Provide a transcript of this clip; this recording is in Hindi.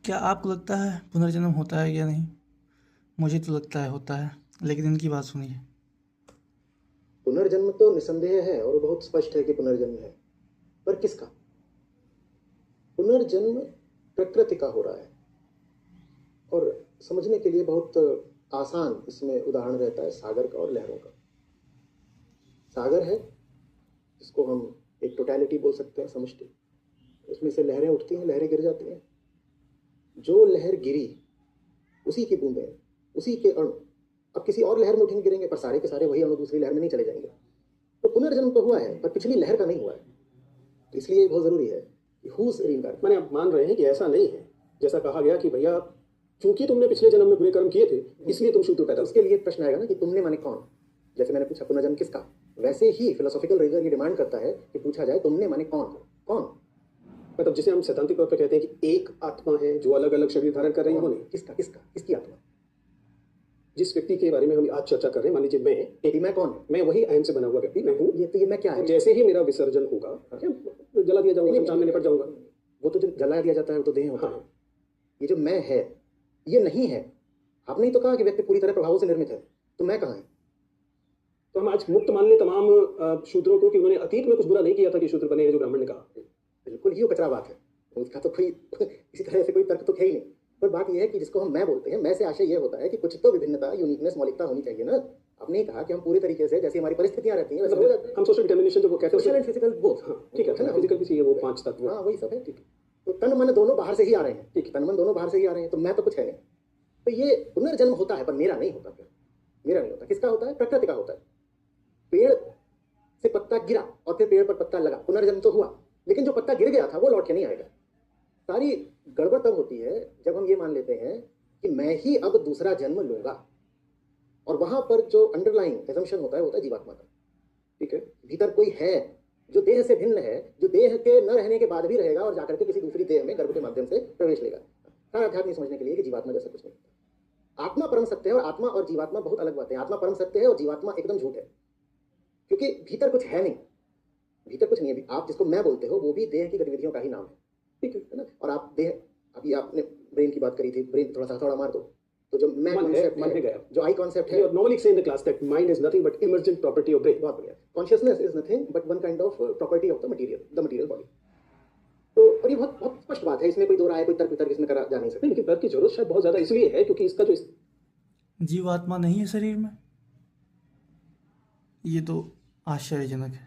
क्या आपको लगता है पुनर्जन्म होता है या नहीं? मुझे तो लगता है होता है, लेकिन इनकी बात सुनिए। पुनर्जन्म तो निसंदेह है और बहुत स्पष्ट है कि पुनर्जन्म है, पर किसका? पुनर्जन्म प्रकृति का हो रहा है और समझने के लिए बहुत आसान इसमें उदाहरण रहता है सागर का और लहरों का। सागर है जिसको हम एक टोटैलिटी बोल सकते हैं, समष्टि। उसमें से लहरें उठती हैं, लहरें गिर जाती हैं। जो लहर गिरी उसी की बूंदें, उसी के अणु अब किसी और लहर में उठेंगे, गिरेंगे, पर सारे के सारे वही अणु दूसरी लहर में नहीं चले जाएंगे। तो पुनर्जन्म तो हुआ है, पर पिछली लहर का नहीं हुआ है। तो इसलिए ये बहुत जरूरी है कि हुज रीइंकार्नेट। मैंने आप मान रहे हैं कि ऐसा नहीं है जैसा कहा गया कि भैया चूंकि तुमने पिछले जन्म में बुरे कर्म किए थे इसलिए तुम शूद्र पैदा। उसके लिए प्रश्न आएगा ना कि तुमने माने कौन। जैसे मैंने पूछा पुनर्जन्म किसका, वैसे ही फिलोसॉफिकल रीजन ये डिमांड करता है कि पूछा जाए तुमने माने कौन हो, कौन? मतलब जिसे हम सैद्धांतिक तौर पर कहते हैं कि एक आत्मा है जो अलग अलग शरीर धारण कर रही है, वो नहीं। किसका किसका किसकी आत्मा? जिस व्यक्ति के बारे में हम आज चर्चा कर रहे हैं, मान लीजिए मैं कौन है? मैं वही अहम से बना हुआ व्यक्ति मैं हूँ। ये मैं क्या है? जैसे ही मेरा विसर्जन होगा क्या जला दिया जाऊंगा, शमशान में निपट जाऊंगा। वो तो जो जला दिया जाता है वो तो देह होता है। ये जो मैं है ये नहीं है। आपने ही तो कहा कि व्यक्ति पूरी तरह प्रभावों से निर्मित है, तो मैं कहाँ है? तो हम आज मुक्त मान लें तमाम शूद्रों को कि उन्होंने अतीत में कुछ बुरा नहीं किया था कि शूद्र बने हैं, जो ब्राह्मण ने कहा। बिल्कुल ही वो कचरा बात है, उसका तो कोई इसी तरह से कोई तर्क तो है ही नहीं। पर बात यह है कि जिसको हम मैं बोलते हैं, मैं से आशय ये होता है कि कुछ तो विभिन्नता, यूनिकनेस, मौलिकता होनी चाहिए ना। आपने कहा कि हम पूरी तरीके से जैसी हमारी परिस्थितियां रहती हैं वैसे हो जाते हैं। हम सोशल डिटर्मिनेशन जो वो कहते सोशल हैं, एंड फिजिकल बोथ। ठीक है ना, फिजिकल भी चाहिए, वो 5 तत्व। हाँ वही सब है, ठीक है। तो तन मन दोनों बाहर से ही आ रहे हैं, ठीक है, तन मन दोनों बाहर से ही आ रहे हैं, तो मैं तो कुछ है नहीं। तो ये पुनर्जन्म होता है, पर मेरा नहीं होता। फिर मेरा नहीं होता, किसका होता है? प्रकृति का होता है। पेड़ से पत्ता गिरा और फिर पेड़ पर पत्ता लगा, पुनर्जन्म तो हुआ, लेकिन जो पत्ता गिर गया था वो लौट के नहीं आएगा। सारी गड़बड़ तब होती है जब हम ये मान लेते हैं कि मैं ही अब दूसरा जन्म लूंगा, और वहां पर जो अंडरलाइंग एजम्पशन होता है वो होता है जीवात्मा का। ठीक है, भीतर कोई है जो देह से भिन्न है, जो देह के न रहने के बाद भी रहेगा और जाकर के किसी दूसरी देह में गर्भ के माध्यम से प्रवेश लेगा। सारा अध्यात्म समझने के लिए कि जीवात्मा जैसा कुछ नहीं। आत्मा परम सत्य है और आत्मा और जीवात्मा बहुत अलग बातें हैं। आत्मा परम सत्य है और जीवात्मा एकदम झूठ है, क्योंकि भीतर कुछ है नहीं, भीतर कुछ नहीं है। आप जिसको मैं बोलते हो वो भी देह की गतिविधियों का ही नाम है, ठीक है ना। और आप देह, अभी आपने ब्रेन की बात करी थी, ब्रेन थोड़ा मार दो, तो जो मैं कॉन्सेप्ट है, जो आई कॉन्सेप्ट है, normally say in the class that mind is nothing but emergent property of brain. बहुत बढ़िया। Consciousness is nothing but one kind of property of the material body. तो और ये बहुत बहुत स्पष्ट बात है, इसमें कोई दो राय, कोई तर्क वितर्क इसमें करा जा नहीं सकता। लेकिन तर्क की जरूरत शायद बहुत ज्यादा इसलिए है क्योंकि इसका जो जीवात्मा नहीं है शरीर में, ये तो आश्चर्यजनक है।